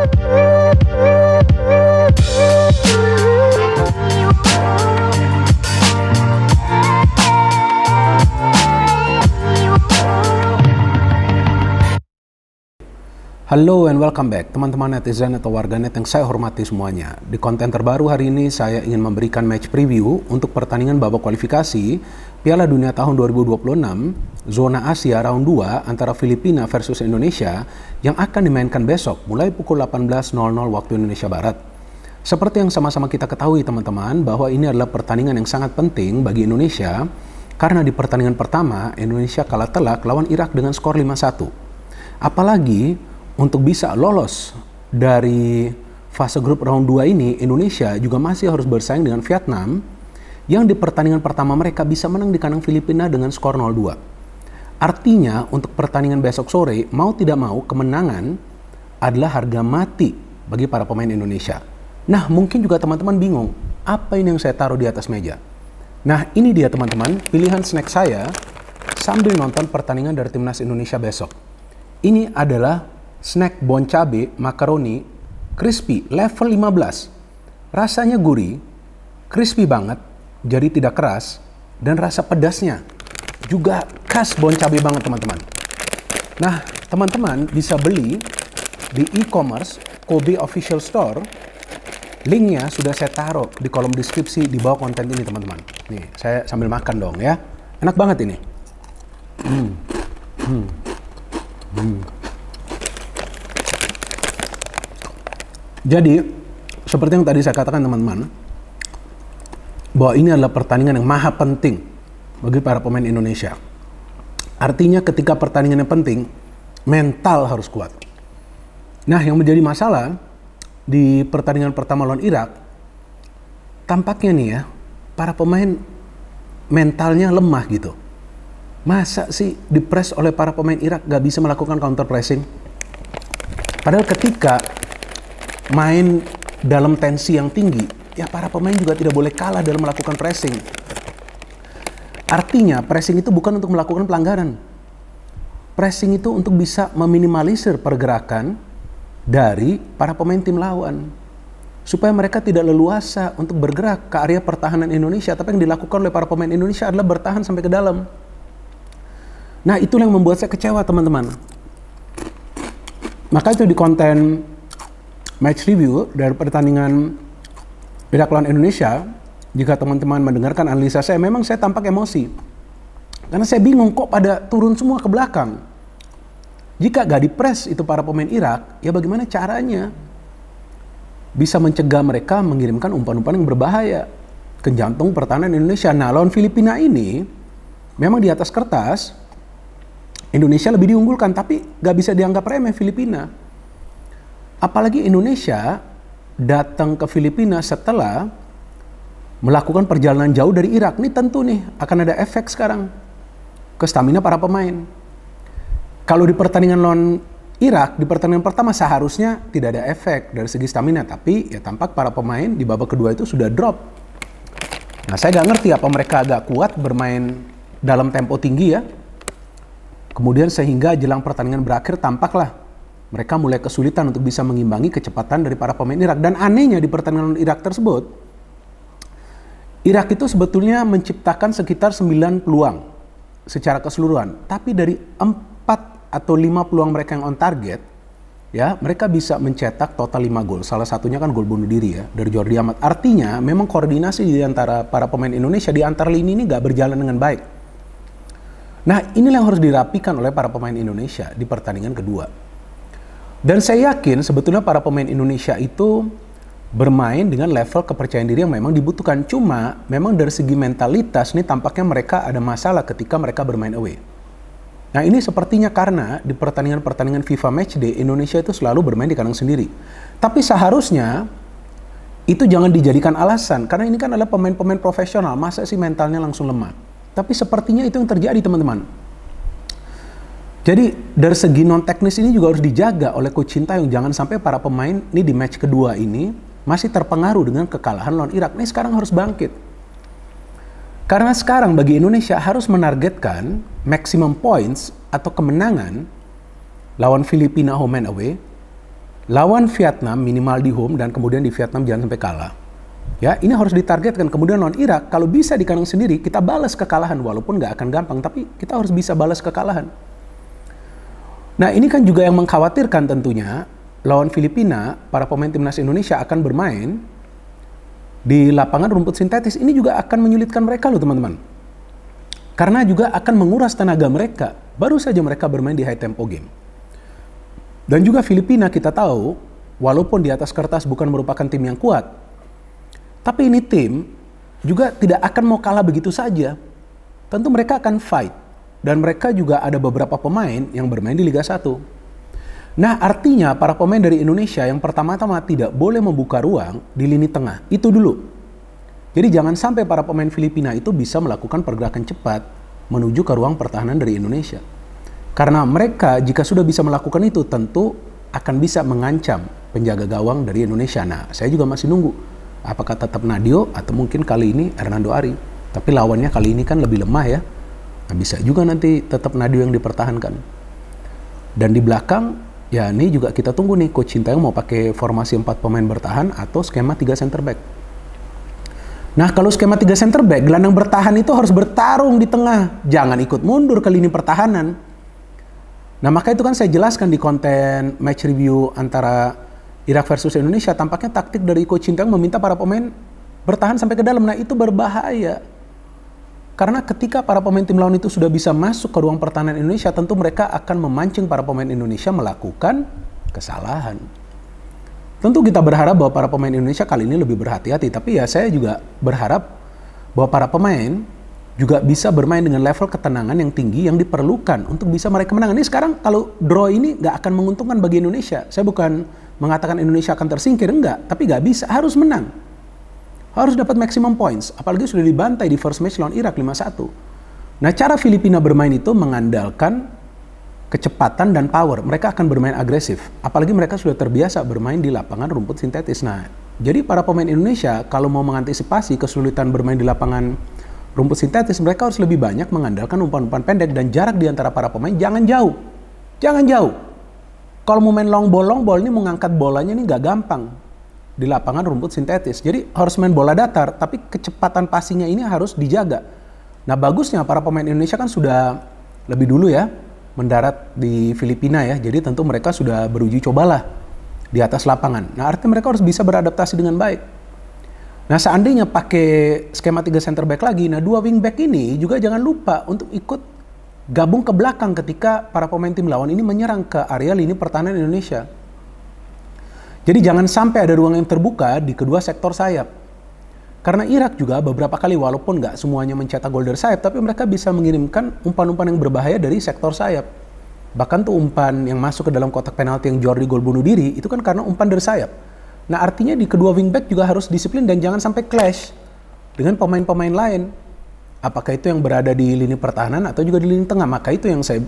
Halo and welcome back teman-teman netizen atau warganet yang saya hormati semuanya. Di konten terbaru hari ini saya ingin memberikan match preview untuk pertandingan babak kualifikasi Piala Dunia tahun 2026 Zona Asia Round 2 antara Filipina versus Indonesia yang akan dimainkan besok mulai pukul 18.00 waktu Indonesia Barat. Seperti yang sama-sama kita ketahui teman-teman bahwa ini adalah pertandingan yang sangat penting bagi Indonesia karena di pertandingan pertama Indonesia kalah telak lawan Irak dengan skor 5-1. Apalagi untuk bisa lolos dari fase grup round 2 ini, Indonesia juga masih harus bersaing dengan Vietnam yang di pertandingan pertama mereka bisa menang di kandang Filipina dengan skor 0-2. Artinya untuk pertandingan besok sore, mau tidak mau kemenangan adalah harga mati bagi para pemain Indonesia. Nah, mungkin juga teman-teman bingung, apa ini yang saya taruh di atas meja? Nah, ini dia teman-teman, pilihan snack saya sambil nonton pertandingan dari Timnas Indonesia besok. Ini adalah snack bon cabe makaroni crispy level 15. Rasanya gurih, crispy banget, jadi tidak keras, dan rasa pedasnya juga khas bon cabe banget teman-teman. Nah, teman-teman bisa beli di e-commerce Kobe Official Store. Linknya sudah saya taruh di kolom deskripsi di bawah konten ini teman-teman. Nih, saya sambil makan dong ya. Enak banget ini. Jadi, seperti yang tadi saya katakan teman-teman, bahwa ini adalah pertandingan yang maha penting bagi para pemain Indonesia. Artinya ketika pertandingan yang penting, mental harus kuat. Nah, yang menjadi masalah di pertandingan pertama lawan Irak, tampaknya nih ya, para pemain mentalnya lemah gitu. Masa sih dipres oleh para pemain Irak gak bisa melakukan counter pressing? Padahal ketika main dalam tensi yang tinggi, ya para pemain juga tidak boleh kalah dalam melakukan pressing. Artinya pressing itu bukan untuk melakukan pelanggaran. Pressing itu untuk bisa meminimalisir pergerakan dari para pemain tim lawan. Supaya mereka tidak leluasa untuk bergerak ke area pertahanan Indonesia. Tapi yang dilakukan oleh para pemain Indonesia adalah bertahan sampai ke dalam. Nah, itulah yang membuat saya kecewa teman-teman. Maka itu di konten match review dari pertandingan Irak lawan Indonesia, jika teman-teman mendengarkan analisa saya, memang saya tampak emosi. Karena saya bingung kok pada turun semua ke belakang. Jika gak dipres itu para pemain Irak, ya bagaimana caranya bisa mencegah mereka mengirimkan umpan-umpan yang berbahaya ke jantung pertahanan Indonesia. Nah, lawan Filipina ini, memang di atas kertas, Indonesia lebih diunggulkan, tapi gak bisa dianggap remeh Filipina. Apalagi Indonesia datang ke Filipina setelah melakukan perjalanan jauh dari Irak. Ini tentu nih akan ada efek sekarang ke stamina para pemain. Kalau di pertandingan lawan Irak, di pertandingan pertama seharusnya tidak ada efek dari segi stamina. Tapi ya tampak para pemain di babak kedua itu sudah drop. Nah, saya gak ngerti apa mereka agak kuat bermain dalam tempo tinggi ya. Kemudian sehingga jelang pertandingan berakhir tampaklah mereka mulai kesulitan untuk bisa mengimbangi kecepatan dari para pemain Irak. Dan anehnya di pertandingan Irak tersebut, Irak itu sebetulnya menciptakan sekitar 9 peluang secara keseluruhan. Tapi dari 4 atau 5 peluang mereka yang on target, ya mereka bisa mencetak total 5 gol. Salah satunya kan gol bunuh diri ya, dari Jordi Amat. Artinya memang koordinasi di antara para pemain Indonesia di antar lini ini gak berjalan dengan baik. Nah, inilah yang harus dirapikan oleh para pemain Indonesia di pertandingan kedua. Dan saya yakin sebetulnya para pemain Indonesia itu bermain dengan level kepercayaan diri yang memang dibutuhkan. Cuma memang dari segi mentalitas ini tampaknya mereka ada masalah ketika mereka bermain away. Nah, ini sepertinya karena di pertandingan-pertandingan FIFA Matchday Indonesia itu selalu bermain di kandang sendiri. Tapi seharusnya itu jangan dijadikan alasan karena ini kan adalah pemain-pemain profesional. Masa sih mentalnya langsung lemah? Tapi sepertinya itu yang terjadi teman-teman. Jadi dari segi non teknis ini juga harus dijaga oleh Coach Sintayong. Jangan sampai para pemain ini di match kedua ini masih terpengaruh dengan kekalahan lawan Irak. Ini sekarang harus bangkit. Karena sekarang bagi Indonesia harus menargetkan maximum points atau kemenangan lawan Filipina home and away lawan Vietnam minimal di home dan kemudian di Vietnam jangan sampai kalah. Ya, ini harus ditargetkan. Kemudian lawan Irak, kalau bisa di kandang sendiri kita balas kekalahan, walaupun nggak akan gampang, tapi kita harus bisa balas kekalahan. Nah, ini kan juga yang mengkhawatirkan tentunya. Lawan Filipina, para pemain timnas Indonesia akan bermain di lapangan rumput sintetis. Ini juga akan menyulitkan mereka loh teman-teman. Karena juga akan menguras tenaga mereka. Baru saja mereka bermain di high tempo game. Dan juga Filipina kita tahu, walaupun di atas kertas bukan merupakan tim yang kuat, tapi ini tim juga tidak akan mau kalah begitu saja. Tentu mereka akan fight. Dan mereka juga ada beberapa pemain yang bermain di Liga 1. Nah, artinya para pemain dari Indonesia yang pertama-tama tidak boleh membuka ruang di lini tengah. Itu dulu. Jadi jangan sampai para pemain Filipina itu bisa melakukan pergerakan cepat menuju ke ruang pertahanan dari Indonesia. Karena mereka jika sudah bisa melakukan itu tentu akan bisa mengancam penjaga gawang dari Indonesia. Nah, saya juga masih nunggu. Apakah tetap Nadio atau mungkin kali ini Hernando Ari. Tapi lawannya kali ini kan lebih lemah ya. Nah, bisa juga nanti tetap Nadio yang dipertahankan. Dan di belakang, ya ini juga kita tunggu nih Coach Sintayong mau pakai formasi 4 pemain bertahan atau skema 3 center back. Nah, kalau skema 3 center back, gelandang bertahan itu harus bertarung di tengah. Jangan ikut mundur ke lini pertahanan. Nah, maka itu kan saya jelaskan di konten match review antara Irak versus Indonesia. Tampaknya taktik dari Coach Sintayong meminta para pemain bertahan sampai ke dalam. Nah, itu berbahaya. Karena ketika para pemain tim lawan itu sudah bisa masuk ke ruang pertahanan Indonesia, tentu mereka akan memancing para pemain Indonesia melakukan kesalahan. Tentu kita berharap bahwa para pemain Indonesia kali ini lebih berhati-hati, tapi ya saya juga berharap bahwa para pemain juga bisa bermain dengan level ketenangan yang tinggi yang diperlukan untuk bisa meraih kemenangan. Ini sekarang kalau draw ini nggak akan menguntungkan bagi Indonesia. Saya bukan mengatakan Indonesia akan tersingkir, enggak, tapi nggak bisa, harus menang. Harus dapat maximum points, apalagi sudah dibantai di first match lawan Irak 5-1. Nah, cara Filipina bermain itu mengandalkan kecepatan dan power. Mereka akan bermain agresif, apalagi mereka sudah terbiasa bermain di lapangan rumput sintetis. Nah, jadi para pemain Indonesia kalau mau mengantisipasi kesulitan bermain di lapangan rumput sintetis, mereka harus lebih banyak mengandalkan umpan-umpan pendek dan jarak di antara para pemain jangan jauh. Jangan jauh. Kalau mau main long ball ini mengangkat bolanya ini nggak gampang di lapangan rumput sintetis. Jadi harus main bola datar, tapi kecepatan passingnya ini harus dijaga. Nah, bagusnya para pemain Indonesia kan sudah lebih dulu ya mendarat di Filipina ya. Jadi tentu mereka sudah beruji cobalah di atas lapangan. Nah, artinya mereka harus bisa beradaptasi dengan baik. Nah, seandainya pakai skema 3 center back lagi, nah 2 wing back ini juga jangan lupa untuk ikut gabung ke belakang ketika para pemain tim lawan ini menyerang ke area lini pertahanan Indonesia. Jadi jangan sampai ada ruang yang terbuka di kedua sektor sayap. Karena Irak juga beberapa kali walaupun nggak semuanya mencetak gol dari sayap, tapi mereka bisa mengirimkan umpan-umpan yang berbahaya dari sektor sayap. Bahkan tuh umpan yang masuk ke dalam kotak penalti yang Jordi gol bunuh diri, itu kan karena umpan dari sayap. Nah, artinya di kedua wingback juga harus disiplin dan jangan sampai clash dengan pemain-pemain lain. Apakah itu yang berada di lini pertahanan atau juga di lini tengah. Maka itu yang saya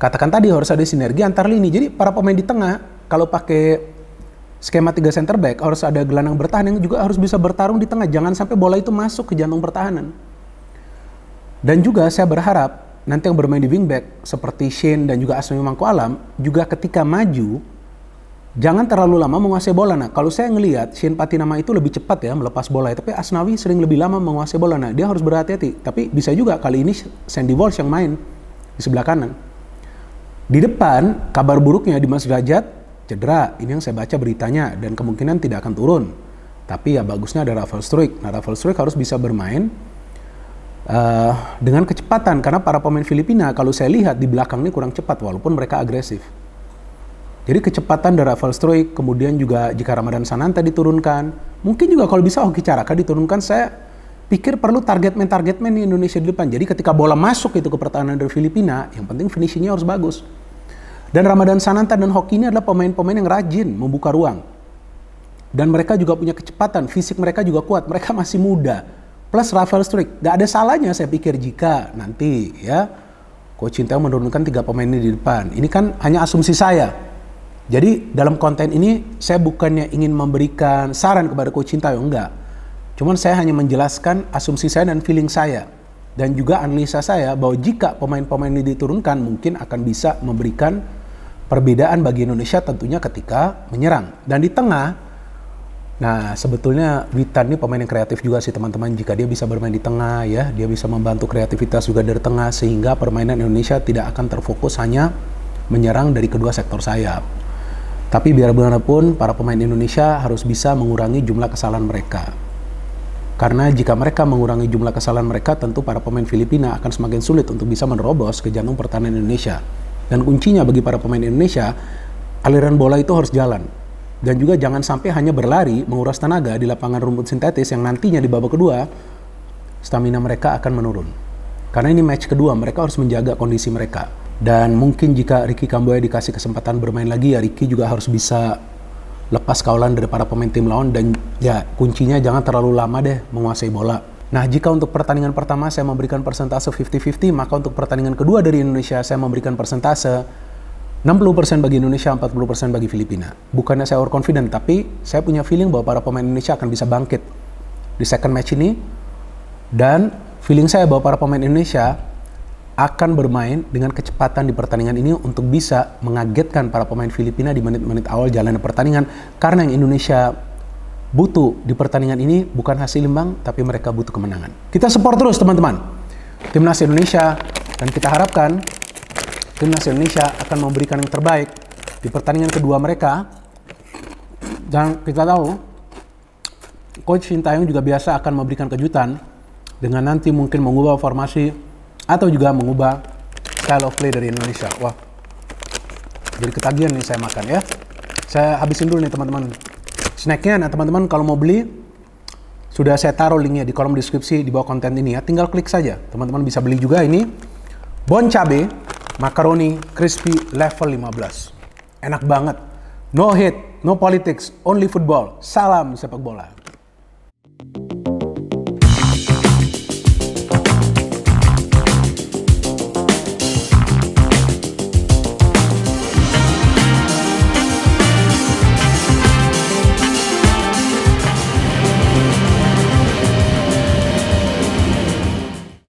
katakan tadi, harus ada sinergi antar lini. Jadi para pemain di tengah, kalau pakai skema 3 center back, harus ada gelandang bertahan yang juga harus bisa bertarung di tengah. Jangan sampai bola itu masuk ke jantung pertahanan. Dan juga saya berharap nanti yang bermain di wingback seperti Shane dan juga Asnawi Mangko Alam juga ketika maju jangan terlalu lama menguasai bola. Nah, kalau saya ngelihat Shane Patinama itu lebih cepat ya melepas bola, tapi Asnawi sering lebih lama menguasai bola. Nah, dia harus berhati-hati. Tapi bisa juga kali ini Sandy Walsh yang main di sebelah kanan. Di depan kabar buruknya Dimas Derajat cedera, ini yang saya baca beritanya, dan kemungkinan tidak akan turun. Tapi ya bagusnya ada Rafael Struijk. Nah, Rafael Struijk harus bisa bermain dengan kecepatan, karena para pemain Filipina kalau saya lihat di belakang ini kurang cepat walaupun mereka agresif. Jadi kecepatan dari Rafael Struijk, kemudian juga jika Ramadan Sananta diturunkan, mungkin juga kalau bisa Hoki Caraka diturunkan, saya pikir perlu targetman di Indonesia di depan. Jadi ketika bola masuk itu ke pertahanan dari Filipina, yang penting finishingnya harus bagus. Dan Ramadan Sananta dan Hoki ini adalah pemain-pemain yang rajin membuka ruang. Dan mereka juga punya kecepatan, fisik mereka juga kuat, mereka masih muda. Plus Rafael Struijk, gak ada salahnya saya pikir jika nanti ya Coach Sintayong menurunkan 3 pemain ini di depan. Ini kan hanya asumsi saya. Jadi dalam konten ini saya bukannya ingin memberikan saran kepada Coach Sintayong, enggak. Cuman saya hanya menjelaskan asumsi saya dan feeling saya. Dan juga analisa saya bahwa jika pemain-pemain ini diturunkan mungkin akan bisa memberikan Perbedaan bagi Indonesia tentunya ketika menyerang. Dan di tengah, nah sebetulnya Witan ini pemain yang kreatif juga sih teman-teman. Jika dia bisa bermain di tengah ya, dia bisa membantu kreativitas juga dari tengah, sehingga permainan Indonesia tidak akan terfokus hanya menyerang dari kedua sektor sayap. Tapi biar bagaimanapun, para pemain Indonesia harus bisa mengurangi jumlah kesalahan mereka. Karena jika mereka mengurangi jumlah kesalahan mereka, tentu para pemain Filipina akan semakin sulit untuk bisa menerobos ke jantung pertahanan Indonesia. Dan kuncinya bagi para pemain Indonesia, aliran bola itu harus jalan. Dan juga jangan sampai hanya berlari, menguras tenaga di lapangan rumput sintetis yang nantinya di babak kedua, stamina mereka akan menurun. Karena ini match kedua, mereka harus menjaga kondisi mereka. Dan mungkin jika Ricky Kambuaya dikasih kesempatan bermain lagi, ya Ricky juga harus bisa lepas kawalan dari para pemain tim lawan. Dan ya kuncinya jangan terlalu lama deh menguasai bola. Nah, jika untuk pertandingan pertama saya memberikan persentase 50-50, maka untuk pertandingan kedua dari Indonesia saya memberikan persentase 60% bagi Indonesia, 40% bagi Filipina. Bukannya saya overconfident, tapi saya punya feeling bahwa para pemain Indonesia akan bisa bangkit di second match ini. Dan feeling saya bahwa para pemain Indonesia akan bermain dengan kecepatan di pertandingan ini untuk bisa mengagetkan para pemain Filipina di menit-menit awal jalannya pertandingan. Karena yang Indonesia butuh di pertandingan ini bukan hasil imbang, tapi mereka butuh kemenangan. Kita support terus teman-teman Timnas Indonesia, dan kita harapkan Timnas Indonesia akan memberikan yang terbaik di pertandingan kedua mereka. Dan kita tahu Coach Sintayong juga biasa akan memberikan kejutan dengan nanti mungkin mengubah formasi atau juga mengubah style of play dari Indonesia. Wah, jadi ketagihan nih saya makan ya. Saya habisin dulu nih teman-teman snacknya. Nah teman-teman kalau mau beli, sudah saya taruh linknya di kolom deskripsi di bawah konten ini ya. Tinggal klik saja. Teman-teman bisa beli juga ini Bon Cabe Macaroni Crispy level 15. Enak banget. No hate, no politics, only football. Salam sepak bola.